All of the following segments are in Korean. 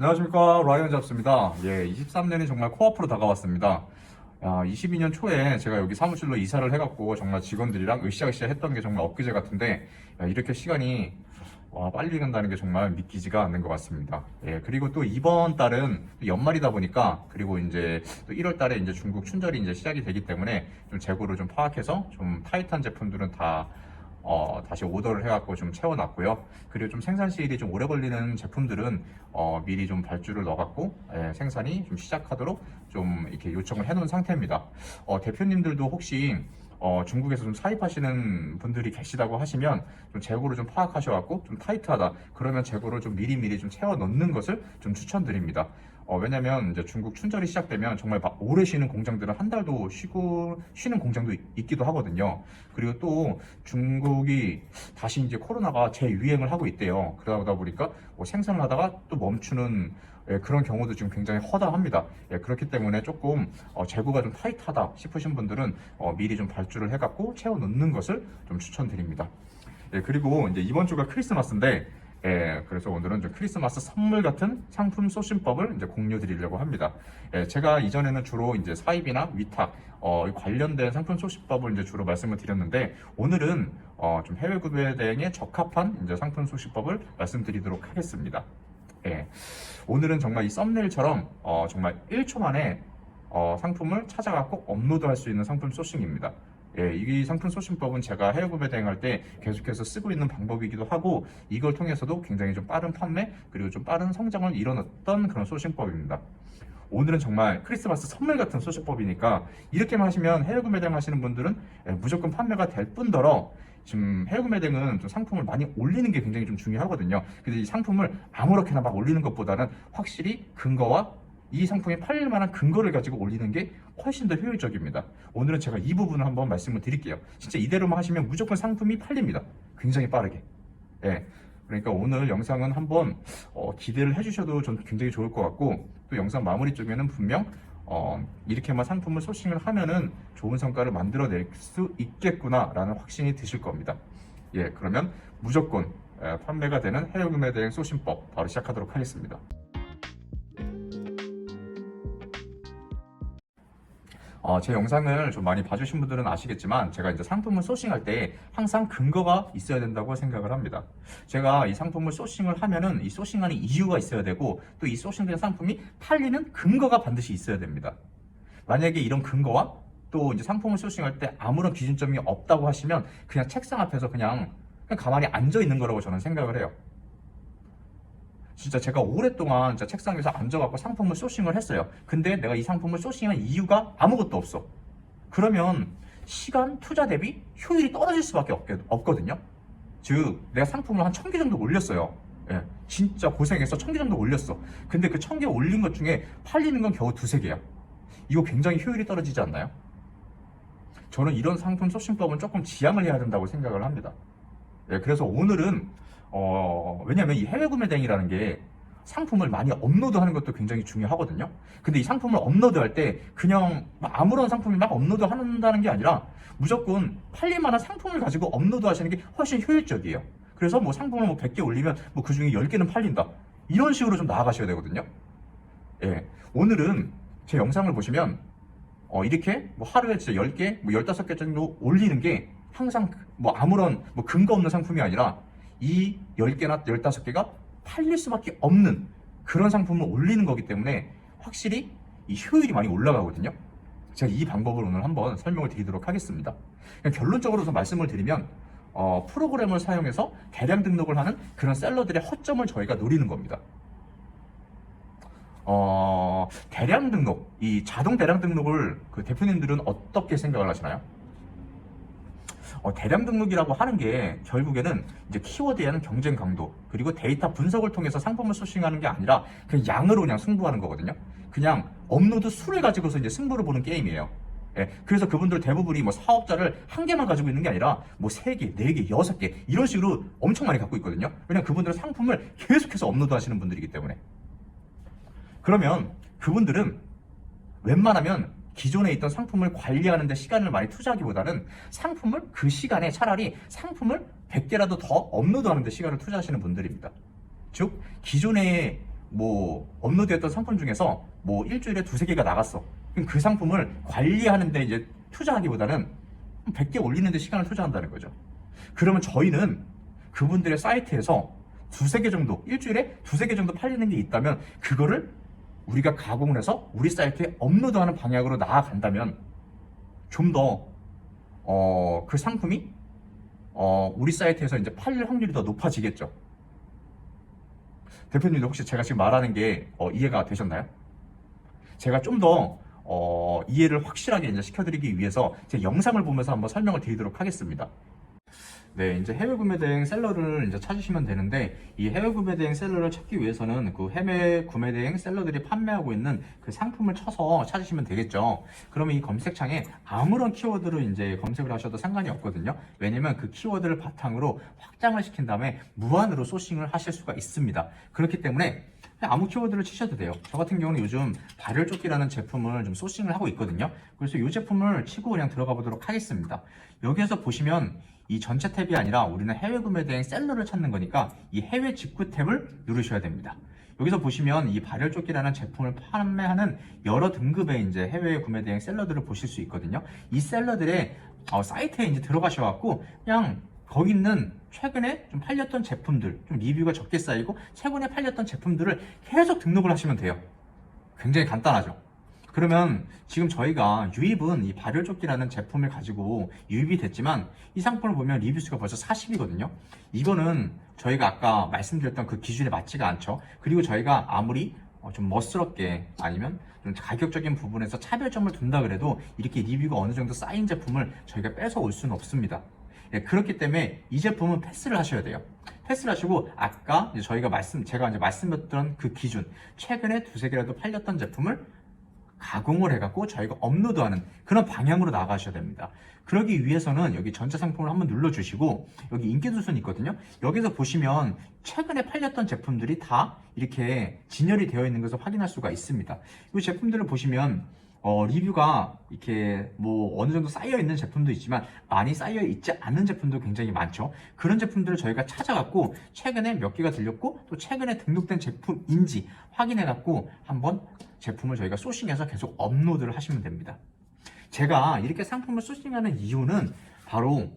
안녕하십니까, 라이언 잡스입니다. 23년이 정말 코앞으로 다가왔습니다. 22년 초에 제가 여기 사무실로 이사를 해갖고 정말 직원들이랑 으쌰으쌰 했던 게 정말 엊그제 같은데, 이렇게 시간이 빨리 간다는 게 정말 믿기지가 않는 것 같습니다. 그리고 또 이번 달은 또 연말이다 보니까, 그리고 이제 또 1월 달에 이제 중국 춘절이 이제 시작이 되기 때문에 좀 재고를 좀 파악해서 좀 타이트한 제품들은 다 다시 오더를 해갖고 좀 채워놨고요. 그리고 좀 생산 시일이 좀 오래 걸리는 제품들은 미리 좀 발주를 넣어갖고 생산이 좀 시작하도록 좀 이렇게 요청을 해놓은 상태입니다. 대표님들도 혹시 중국에서 좀 사입하시는 분들이 계시다고 하시면 좀 재고를 좀 파악하셔갖고 좀 타이트하다 그러면 재고를 좀 미리미리 좀 채워 넣는 것을 좀 추천드립니다. 왜냐면 이제 중국 춘절이 시작되면 정말 오래 쉬는 공장들은 한 달도 쉬는 공장도 있기도 하거든요. 그리고 또 중국이 다시 이제 코로나가 재유행을 하고 있대요. 그러다 보니까 생산을 하다가 또 멈추는 그런 경우도 지금 굉장히 허다합니다. 그렇기 때문에 조금 재고가 좀 타이트하다 싶으신 분들은 미리 좀 발주를 해갖고 채워 넣는 것을 좀 추천드립니다. 그리고 이제 이번 주가 크리스마스인데, 그래서 오늘은 좀 크리스마스 선물 같은 상품 소싱법을 이제 공유 드리려고 합니다. 제가 이전에는 주로 이제 사입이나 위탁, 관련된 상품 소싱법을 이제 주로 말씀을 드렸는데, 오늘은 좀 해외 구매 대행에 적합한 이제 상품 소싱법을 말씀드리도록 하겠습니다. 오늘은 정말 이 썸네일처럼 정말 1초 만에 상품을 찾아갖고 업로드할 수 있는 상품 소싱입니다. 이 상품 소싱법은 제가 해외 구매 대행할 때 계속해서 쓰고 있는 방법이기도 하고, 이걸 통해서도 굉장히 좀 빠른 판매 그리고 좀 빠른 성장을 이뤄냈던 그런 소싱법입니다. 오늘은 정말 크리스마스 선물 같은 소싱법이니까 이렇게만 하시면 해외 구매 대행 하시는 분들은 무조건 판매가 될 뿐더러, 지금 해외 구매 대행은 좀 상품을 많이 올리는 게 굉장히 좀 중요하거든요. 근데 이 상품을 아무렇게나 막 올리는 것보다는 확실히 근거와 이 상품이 팔릴 만한 근거를 가지고 올리는 게 훨씬 더 효율적입니다. 오늘은 제가 이 부분을 한번 말씀을 드릴게요. 진짜 이대로만 하시면 무조건 상품이 팔립니다. 굉장히 빠르게. 그러니까 오늘 영상은 한번 기대를 해주셔도 전 굉장히 좋을 것 같고, 또 영상 마무리 쪽에는 분명 이렇게만 상품을 소싱을 하면은 좋은 성과를 만들어낼 수 있겠구나라는 확신이 드실 겁니다. 그러면 무조건 판매가 되는 해외 구매 대행 소싱법 바로 시작하도록 하겠습니다. 제 영상을 좀 많이 봐주신 분들은 아시겠지만, 제가 이제 상품을 소싱할 때 항상 근거가 있어야 된다고 생각을 합니다. 제가 이 상품을 소싱을 하면은 이 소싱하는 이유가 있어야 되고, 또 이 소싱된 상품이 팔리는 근거가 반드시 있어야 됩니다. 만약에 이런 근거와 또 이제 상품을 소싱할 때 아무런 기준점이 없다고 하시면 그냥 책상 앞에서 그냥 가만히 앉아 있는 거라고 저는 생각을 해요. 진짜 제가 오랫동안 진짜 책상 위에서 앉아갖고 상품을 소싱을 했어요. 근데 내가 이 상품을 소싱한 이유가 아무것도 없어. 그러면 시간, 투자 대비 효율이 떨어질 수밖에 없거든요. 즉, 내가 상품을 한 1000개 정도 올렸어요. 진짜 고생해서 1000개 정도 올렸어. 근데 그 1000개 올린 것 중에 팔리는 건 겨우 2-3개야. 이거 굉장히 효율이 떨어지지 않나요? 저는 이런 상품 소싱법은 조금 지양을 해야 된다고 생각을 합니다. 그래서 오늘은 왜냐면 이 해외 구매 대행이라는 게 상품을 많이 업로드하는 것도 굉장히 중요하거든요. 근데 이 상품을 업로드할 때 그냥 아무런 상품이 막 업로드한다는 게 아니라 무조건 팔릴 만한 상품을 가지고 업로드 하시는 게 훨씬 효율적이에요. 그래서 뭐 상품을 100개 올리면 그 중에 10개는 팔린다, 이런 식으로 좀 나아가셔야 되거든요. 오늘은 제 영상을 보시면 이렇게 하루에 진짜 10개, 15개 정도 올리는 게 항상 아무런 근거 없는 상품이 아니라 이 10개나 15개가 팔릴 수밖에 없는 그런 상품을 올리는 거기 때문에 확실히 이 효율이 많이 올라가거든요. 제가 이 방법을 오늘 한번 설명을 드리도록 하겠습니다. 결론적으로 좀 말씀을 드리면, 프로그램을 사용해서 대량 등록을 하는 그런 셀러들의 허점을 저희가 노리는 겁니다. 대량 등록, 이 자동 대량 등록을 그 대표님들은 어떻게 생각을 하시나요? 대량 등록이라고 하는 게 결국에는 이제 키워드에 대한 경쟁 강도 그리고 데이터 분석을 통해서 상품을 소싱하는 게 아니라 그냥 양으로 그냥 승부하는 거거든요. 그냥 업로드 수를 가지고서 이제 승부를 보는 게임이에요. 그래서 그분들 대부분이 사업자를 한 개만 가지고 있는 게 아니라 3개, 4개, 6개 이런 식으로 엄청 많이 갖고 있거든요. 왜냐면 그분들은 상품을 계속해서 업로드 하시는 분들이기 때문에. 그러면 그분들은 웬만하면 기존에 있던 상품을 관리하는 데 시간을 많이 투자하기보다는 상품을 그 시간에 차라리 상품을 100개라도 더 업로드하는 데 시간을 투자하시는 분들입니다. 즉 기존에 뭐 업로드했던 상품 중에서 뭐 일주일에 두세 개가 나갔어. 그럼 그 상품을 관리하는데 이제 투자하기보다는 100개 올리는데 시간을 투자한다는 거죠. 그러면 저희는 그분들의 사이트에서 두세 개 정도, 일주일에 두세 개 정도 팔리는 게 있다면 그거를 우리가 가공을 해서 우리 사이트에 업로드하는 방향으로 나아간다면 좀 더 그 상품이 우리 사이트에서 이제 팔릴 확률이 더 높아지겠죠. 대표님도 혹시 제가 지금 말하는 게 이해가 되셨나요? 제가 좀 더 이해를 확실하게 이제 시켜드리기 위해서 제 영상을 보면서 한번 설명을 드리도록 하겠습니다. 네, 이제 해외 구매 대행 셀러를 이제 찾으시면 되는데, 이 해외 구매 대행 셀러를 찾기 위해서는 그 해외 구매 대행 셀러들이 판매하고 있는 그 상품을 쳐서 찾으시면 되겠죠. 그러면 이 검색창에 아무런 키워드를 이제 검색을 하셔도 상관이 없거든요. 왜냐면 그 키워드를 바탕으로 확장을 시킨 다음에 무한으로 소싱을 하실 수가 있습니다. 그렇기 때문에 아무 키워드를 치셔도 돼요. 저 같은 경우는 요즘 발열조끼라는 제품을 좀 소싱을 하고 있거든요. 그래서 이 제품을 치고 그냥 들어가 보도록 하겠습니다. 여기에서 보시면 이 전체 탭이 아니라 우리는 해외 구매 대행 셀러를 찾는 거니까 이 해외 직구 탭을 누르셔야 됩니다. 여기서 보시면 이 발열조끼라는 제품을 판매하는 여러 등급의 이제 해외 구매 대행 셀러들을 보실 수 있거든요. 이 셀러들의 사이트에 이제 들어가셔갖고 그냥 거기 있는 최근에 좀 팔렸던 제품들, 좀 리뷰가 적게 쌓이고 최근에 팔렸던 제품들을 계속 등록을 하시면 돼요. 굉장히 간단하죠. 그러면 지금 저희가 유입은 이 발열조끼라는 제품을 가지고 유입이 됐지만 이 상품을 보면 리뷰수가 벌써 40이거든요. 이거는 저희가 아까 말씀드렸던 그 기준에 맞지가 않죠. 그리고 저희가 아무리 좀 멋스럽게 아니면 좀 가격적인 부분에서 차별점을 둔다 그래도 이렇게 리뷰가 어느 정도 쌓인 제품을 저희가 뺏어올 수는 없습니다. 예, 그렇기 때문에 이 제품은 패스를 하셔야 돼요. 패스를 하시고 아까 제가 말씀드렸던 그 기준, 최근에 두세 개라도 팔렸던 제품을 가공을 해갖고 저희가 업로드하는 그런 방향으로 나가셔야 됩니다. 그러기 위해서는 여기 전체 상품을 한번 눌러주시고 여기 인기도 순 있거든요. 여기서 보시면 최근에 팔렸던 제품들이 다 이렇게 진열이 되어 있는 것을 확인할 수가 있습니다. 이 제품들을 보시면 리뷰가 이렇게 뭐 어느 정도 쌓여 있는 제품도 있지만 많이 쌓여 있지 않은 제품도 굉장히 많죠. 그런 제품들을 저희가 찾아갖고 최근에 몇 개가 들렸고 또 최근에 등록된 제품인지 확인해갖고 한번 제품을 저희가 소싱해서 계속 업로드를 하시면 됩니다. 제가 이렇게 상품을 소싱하는 이유는 바로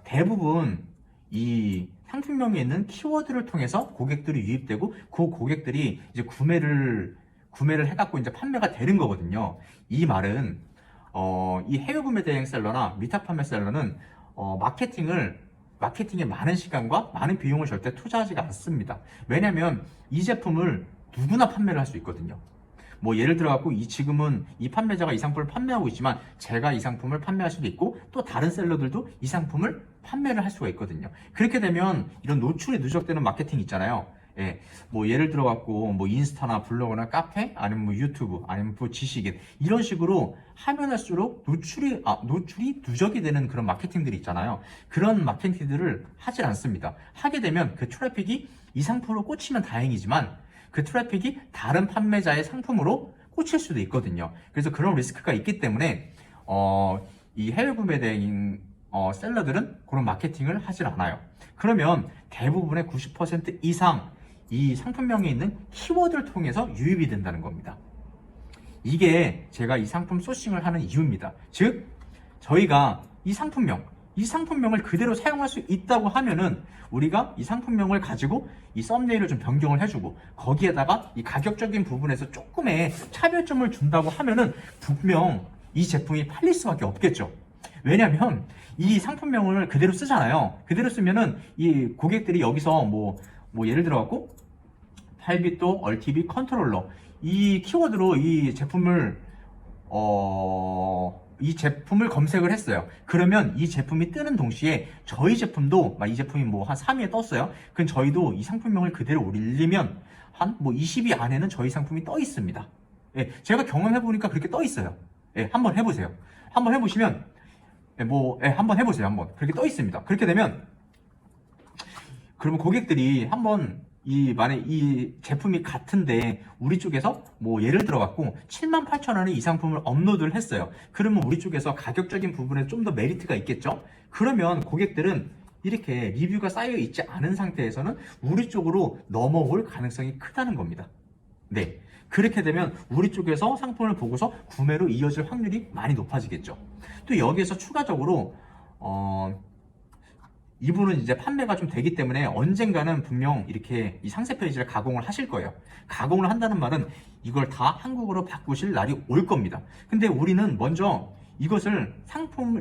대부분 이 상품명에 있는 키워드를 통해서 고객들이 유입되고 그 고객들이 이제 구매를 해갖고 이제 판매가 되는 거거든요. 이 말은 이 해외 구매 대행 셀러나 위탁 판매 셀러는 마케팅에 많은 시간과 많은 비용을 절대 투자하지가 않습니다. 왜냐하면 이 제품을 누구나 판매를 할 수 있거든요. 뭐 예를 들어 갖고 지금은 이 판매자가 이 상품을 판매하고 있지만 제가 이 상품을 판매할 수도 있고 또 다른 셀러들도 이 상품을 판매를 할 수가 있거든요. 그렇게 되면 이런 노출이 누적되는 마케팅 있잖아요. 예, 뭐 예를 들어 갖고 뭐 인스타나 블로그나 카페 아니면 뭐 유튜브 아니면 뭐 지식인 이런 식으로 하면 할수록 노출이 누적이 되는 그런 마케팅들이 있잖아요. 그런 마케팅들을 하질 않습니다. 하게 되면 그 트래픽이 이 상품으로 꽂히면 다행이지만 그 트래픽이 다른 판매자의 상품으로 꽂힐 수도 있거든요. 그래서 그런 리스크가 있기 때문에 이 해외 구매 대행 셀러들은 그런 마케팅을 하질 않아요. 그러면 대부분의 90% 이상 이 상품명에 있는 키워드를 통해서 유입이 된다는 겁니다. 이게 제가 이 상품 소싱을 하는 이유입니다. 즉 저희가 이 상품명을 그대로 사용할 수 있다고 하면은 우리가 이 상품명을 가지고 이 썸네일을 좀 변경을 해주고 거기에다가 이 가격적인 부분에서 조금의 차별점을 준다고 하면은 분명 이 제품이 팔릴 수밖에 없겠죠. 왜냐면 이 상품명을 그대로 쓰잖아요. 그대로 쓰면은 이 고객들이 여기서 뭐 예를 들어 갖고 8비트 얼티비 컨트롤러 이 키워드로 이 제품을 검색을 했어요. 그러면 이 제품이 뜨는 동시에 저희 제품도 이 제품이 뭐 한 3위에 떴어요. 그럼 저희도 이 상품명을 그대로 올리면 한 뭐 20위 안에는 저희 상품이 떠 있습니다. 예, 제가 경험해 보니까 그렇게 떠 있어요. 예, 한번 해보세요. 한번 해보시면 한번 해보세요. 한번 그렇게 떠 있습니다. 그렇게 되면 그러면 고객들이 한번 만약 이 제품이 같은데 우리 쪽에서 뭐 예를 들어 갖고 78,000원에 이 상품을 업로드를 했어요. 그러면 우리 쪽에서 가격적인 부분에 좀 더 메리트가 있겠죠. 그러면 고객들은 이렇게 리뷰가 쌓여 있지 않은 상태에서는 우리 쪽으로 넘어올 가능성이 크다는 겁니다. 네. 그렇게 되면 우리 쪽에서 상품을 보고서 구매로 이어질 확률이 많이 높아지겠죠. 또 여기에서 추가적으로 이분은 이제 판매가 좀 되기 때문에 언젠가는 분명 이렇게 이 상세 페이지를 가공을 하실 거예요. 가공을 한다는 말은 이걸 다 한국어로 바꾸실 날이 올 겁니다. 근데 우리는 먼저 이것을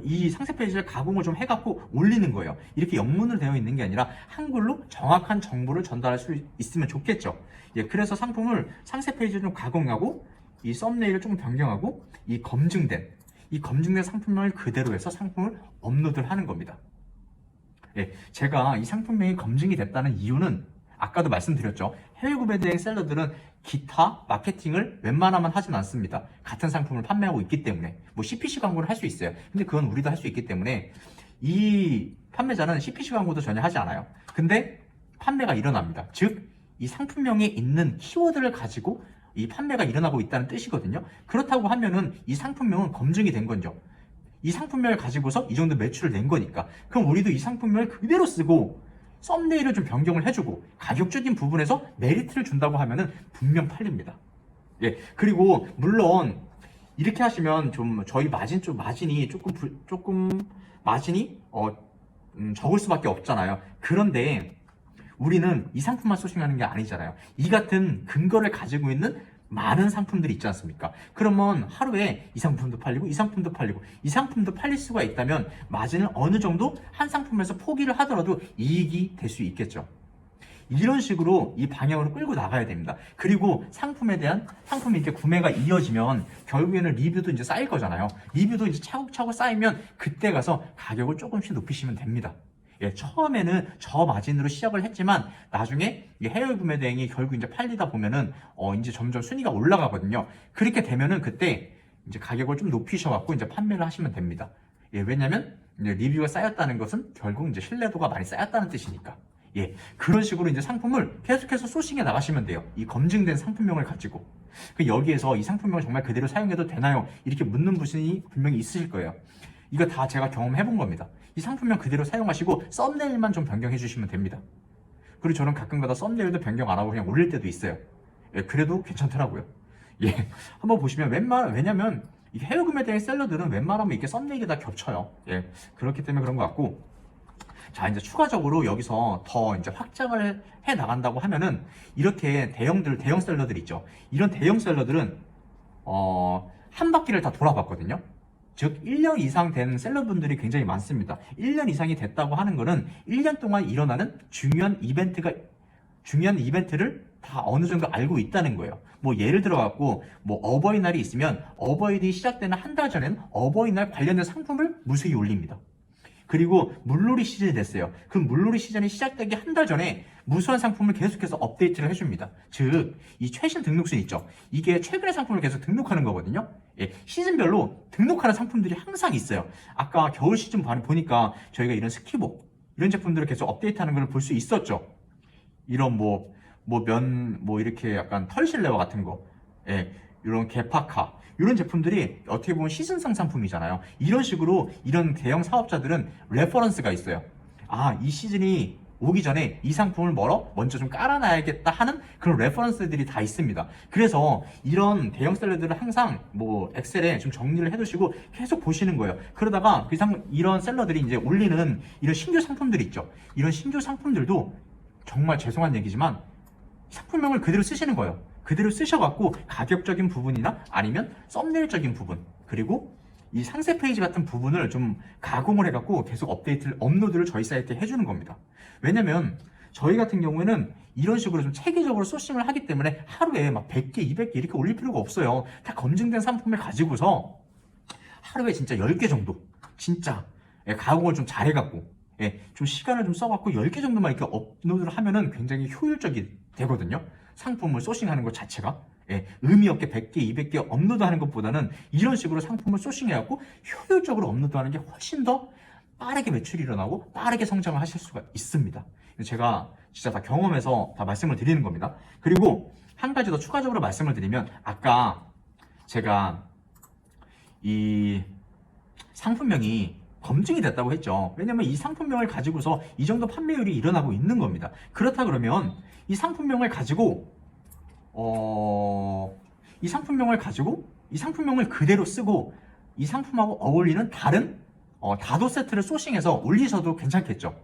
이 상세 페이지를 가공을 좀 해갖고 올리는 거예요. 이렇게 영문으로 되어 있는 게 아니라 한글로 정확한 정보를 전달할 수 있으면 좋겠죠. 예, 그래서 상세 페이지를 좀 가공하고 이 썸네일을 조금 변경하고 이 검증된 상품명을 그대로 해서 상품을 업로드를 하는 겁니다. 예, 제가 이 상품명이 검증이 됐다는 이유는 아까도 말씀드렸죠. 해외 구매 대행 셀러들은 기타 마케팅을 웬만하면 하진 않습니다. 같은 상품을 판매하고 있기 때문에 뭐 CPC 광고를 할 수 있어요. 근데 그건 우리도 할 수 있기 때문에 이 판매자는 CPC 광고도 전혀 하지 않아요. 근데 판매가 일어납니다. 즉 이 상품명에 있는 키워드를 가지고 이 판매가 일어나고 있다는 뜻이거든요. 그렇다고 하면은 이 상품명은 검증이 된 거죠. 이 상품명을 가지고서 이 정도 매출을 낸 거니까 그럼 우리도 이 상품명을 그대로 쓰고 썸네일을 좀 변경을 해주고 가격적인 부분에서 메리트를 준다고 하면은 분명 팔립니다. 예, 그리고 물론 이렇게 하시면 좀 저희 마진이 조금 마진이 적을 수밖에 없잖아요. 그런데 우리는 이 상품만 소싱하는 게 아니잖아요. 이 같은 근거를 가지고 있는 많은 상품들이 있지 않습니까? 그러면 하루에 이 상품도 팔리고 이 상품도 팔리고 이 상품도 팔릴 수가 있다면 마진을 어느 정도 한 상품에서 포기를 하더라도 이익이 될 수 있겠죠. 이런 식으로 이 방향으로 끌고 나가야 됩니다. 그리고 상품이 이렇게 구매가 이어지면 결국에는 리뷰도 이제 쌓일 거잖아요. 리뷰도 이제 차곡차곡 쌓이면 그때 가서 가격을 조금씩 높이시면 됩니다. 예, 처음에는 저 마진으로 시작을 했지만 나중에 해외 구매 대행이 결국 이제 팔리다 보면은 이제 점점 순위가 올라가거든요. 그렇게 되면은 그때 이제 가격을 좀 높이셔갖고 이제 판매를 하시면 됩니다. 예, 왜냐면 이제 리뷰가 쌓였다는 것은 결국 이제 신뢰도가 많이 쌓였다는 뜻이니까. 예, 그런 식으로 이제 상품을 계속해서 소싱해 나가시면 돼요. 이 검증된 상품명을 가지고. 여기에서 이 상품명을 정말 그대로 사용해도 되나요? 이렇게 묻는 분이 분명히 있으실 거예요. 이거 다 제가 경험해 본 겁니다. 이 상품명 그대로 사용하시고 썸네일만 좀 변경해 주시면 됩니다. 그리고 저는 가끔가다 썸네일도 변경 안 하고 그냥 올릴 때도 있어요. 예, 그래도 괜찮더라고요. 예, 한번 보시면 왜냐면 이 해외 구매 대행 셀러들은 웬만하면 이렇게 썸네일이 다 겹쳐요. 예, 그렇기 때문에 그런 것 같고. 자, 이제 추가적으로 여기서 더 이제 확장을 해 나간다고 하면은 이렇게 대형 셀러들 있죠. 이런 대형 셀러들은 한 바퀴를 다 돌아봤거든요. 즉 1년 이상 된 셀러분들이 굉장히 많습니다. 1년 이상이 됐다고 하는 거는 1년 동안 일어나는 중요한 이벤트를 다 어느 정도 알고 있다는 거예요. 뭐 예를 들어 갖고 뭐 어버이날이 있으면 어버이날이 시작되는 한 달 전에는 어버이날 관련된 상품을 무수히 올립니다. 그리고 물놀이 시즌이 됐어요. 그 물놀이 시즌이 시작되기 한 달 전에 무수한 상품을 계속해서 업데이트를 해줍니다. 즉, 이 최신 등록순 있죠? 이게 최근의 상품을 계속 등록하는 거거든요. 예, 시즌별로 등록하는 상품들이 항상 있어요. 아까 겨울 시즌 보니까 저희가 이런 스키복, 이런 제품들을 계속 업데이트하는 걸 볼 수 있었죠. 이런 이렇게 약간 털실내화 같은 거, 예, 이런 개파카, 이런 제품들이 어떻게 보면 시즌성 상품이잖아요. 이런 식으로 이런 대형 사업자들은 레퍼런스가 있어요. 아, 이 시즌이 오기 전에 이 상품을 먼저 좀 깔아놔야겠다 하는 그런 레퍼런스들이 다 있습니다. 그래서 이런 대형 셀러들은 항상 엑셀에 좀 정리를 해두시고 계속 보시는 거예요. 그러다가 이런 셀러들이 이제 올리는 이런 신규 상품들 있죠. 이런 신규 상품들도 정말 죄송한 얘기지만 상품명을 그대로 쓰시는 거예요. 그대로 쓰셔갖고 가격적인 부분이나 아니면 썸네일적인 부분, 그리고 이 상세 페이지 같은 부분을 좀 가공을 해갖고 계속 업로드를 저희 사이트에 해주는 겁니다. 왜냐면 저희 같은 경우에는 이런 식으로 좀 체계적으로 소싱을 하기 때문에 하루에 막 100개, 200개 이렇게 올릴 필요가 없어요. 다 검증된 상품을 가지고서 하루에 진짜 10개 정도 진짜 가공을 좀 잘해갖고 좀 시간을 좀 써갖고 10개 정도만 이렇게 업로드를 하면은 굉장히 효율적이 되거든요. 상품을 소싱하는 것 자체가 의미 없게 100개, 200개 업로드하는 것보다는 이런 식으로 상품을 소싱해갖고 효율적으로 업로드하는 게 훨씬 더 빠르게 매출이 일어나고 빠르게 성장을 하실 수가 있습니다. 제가 진짜 다 경험해서 다 말씀을 드리는 겁니다. 그리고 한 가지 더 추가적으로 말씀을 드리면 아까 제가 이 상품명이 검증이 됐다고 했죠. 왜냐면 이 상품명을 가지고서 이 정도 판매율이 일어나고 있는 겁니다. 그렇다 그러면 이 상품명을 가지고 이 상품명을 그대로 쓰고 이 상품하고 어울리는 다른 다도 세트를 소싱해서 올리셔도 괜찮겠죠.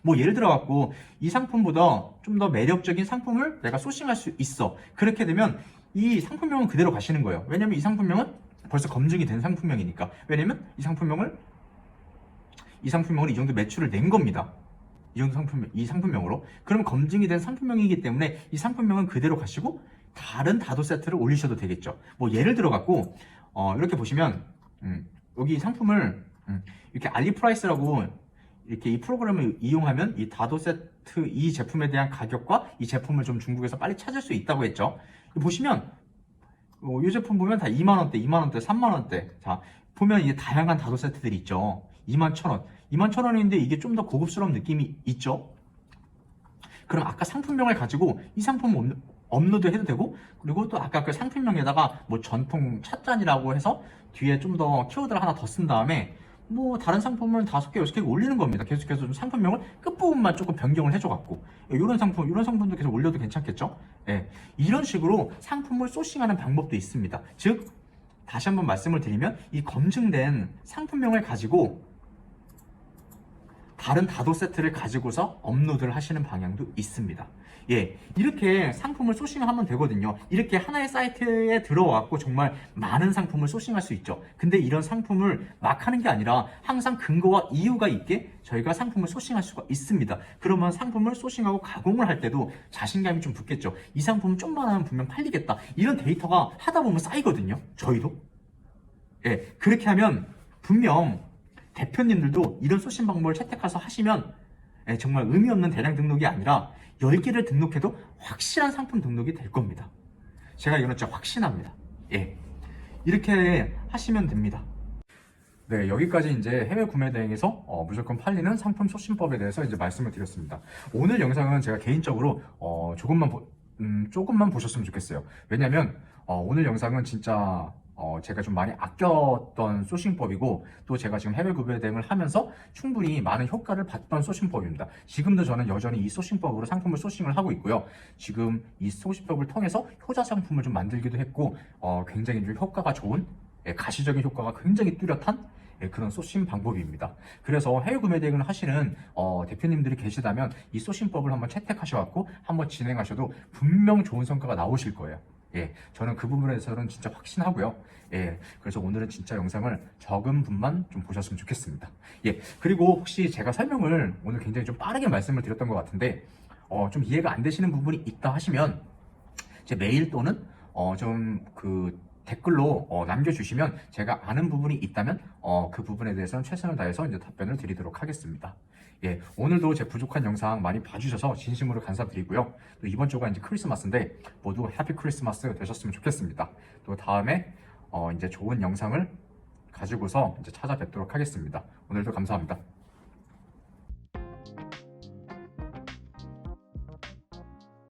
뭐 예를 들어 갖고 이 상품보다 좀 더 매력적인 상품을 내가 소싱할 수 있어. 그렇게 되면 이 상품명은 그대로 가시는 거예요. 왜냐면 이 상품명은 벌써 검증이 된 상품명이니까. 왜냐면 이 상품명을 이 정도 매출을 낸 겁니다. 이 상품명으로. 그럼 검증이 된 상품명이기 때문에 이 상품명은 그대로 가시고 다른 다도 세트를 올리셔도 되겠죠. 뭐 예를 들어 갖고 이렇게 보시면 여기 상품을 이렇게 알리프라이스라고 이렇게 이 프로그램을 이용하면 이 다도 세트 이 제품에 대한 가격과 이 제품을 좀 중국에서 빨리 찾을 수 있다고 했죠. 보시면 이 제품 보면 다 2만원대, 2만원대, 3만원대. 자, 보면 이게 다양한 다도 세트들이 있죠. 21,000원. 21,000원인데 이게 좀 더 고급스러운 느낌이 있죠. 그럼 아까 상품명을 가지고 이 상품 업로드 해도 되고, 그리고 또 아까 그 상품명에다가 뭐 전통 찻잔이라고 해서 뒤에 좀 더 키워드를 하나 더 쓴 다음에 뭐 다른 상품을 5개, 6개 올리는 겁니다. 계속해서 좀 상품명을 끝부분만 조금 변경을 해줘갖고 이런 상품도 계속 올려도 괜찮겠죠? 예, 이런 식으로 상품을 소싱하는 방법도 있습니다. 즉 다시 한번 말씀을 드리면 이 검증된 상품명을 가지고 다른 다도 세트를 가지고서 업로드를 하시는 방향도 있습니다. 예, 이렇게 상품을 소싱하면 되거든요. 이렇게 하나의 사이트에 들어와갖고 정말 많은 상품을 소싱할 수 있죠. 근데 이런 상품을 막 하는 게 아니라 항상 근거와 이유가 있게 저희가 상품을 소싱할 수가 있습니다. 그러면 상품을 소싱하고 가공을 할 때도 자신감이 좀 붙겠죠. 이 상품은 좀만 하면 분명 팔리겠다. 이런 데이터가 하다 보면 쌓이거든요. 저희도. 예, 그렇게 하면 분명 대표님들도 이런 소싱 방법을 채택해서 하시면 정말 의미 없는 대량 등록이 아니라 10개를 등록해도 확실한 상품 등록이 될 겁니다. 제가 이거는 진짜 확신합니다. 예, 이렇게 하시면 됩니다. 네, 여기까지 이제 해외 구매 대행에서 무조건 팔리는 상품 소싱법에 대해서 이제 말씀을 드렸습니다. 오늘 영상은 제가 개인적으로 조금만 보셨으면 좋겠어요. 왜냐면 오늘 영상은 진짜 제가 좀 많이 아꼈던 소싱법이고, 또 제가 지금 해외 구매 대행을 하면서 충분히 많은 효과를 봤던 소싱법입니다. 지금도 저는 여전히 이 소싱법으로 상품을 소싱을 하고 있고요. 지금 이 소싱법을 통해서 효자 상품을 좀 만들기도 했고, 굉장히 좀 효과가 좋은, 가시적인 효과가 굉장히 뚜렷한 그런 소싱 방법입니다. 그래서 해외 구매 대행을 하시는 대표님들이 계시다면 이 소싱법을 한번 채택하셔갖고 한번 진행하셔도 분명 좋은 성과가 나오실 거예요. 예, 저는 그 부분에 대해서는 진짜 확신하고요. 예, 그래서 오늘은 진짜 영상을 적은 분만 좀 보셨으면 좋겠습니다. 예, 그리고 혹시 제가 설명을 오늘 굉장히 좀 빠르게 말씀을 드렸던 것 같은데, 좀 이해가 안 되시는 부분이 있다 하시면, 제 메일 또는, 댓글로 남겨주시면 제가 아는 부분이 있다면 그 부분에 대해서는 최선을 다해서 이제 답변을 드리도록 하겠습니다. 예, 오늘도 제 부족한 영상 많이 봐주셔서 진심으로 감사드리고요. 또 이번 주가 이제 크리스마스인데 모두 해피 크리스마스 되셨으면 좋겠습니다. 또 다음에 이제 좋은 영상을 가지고서 이제 찾아뵙도록 하겠습니다. 오늘도 감사합니다.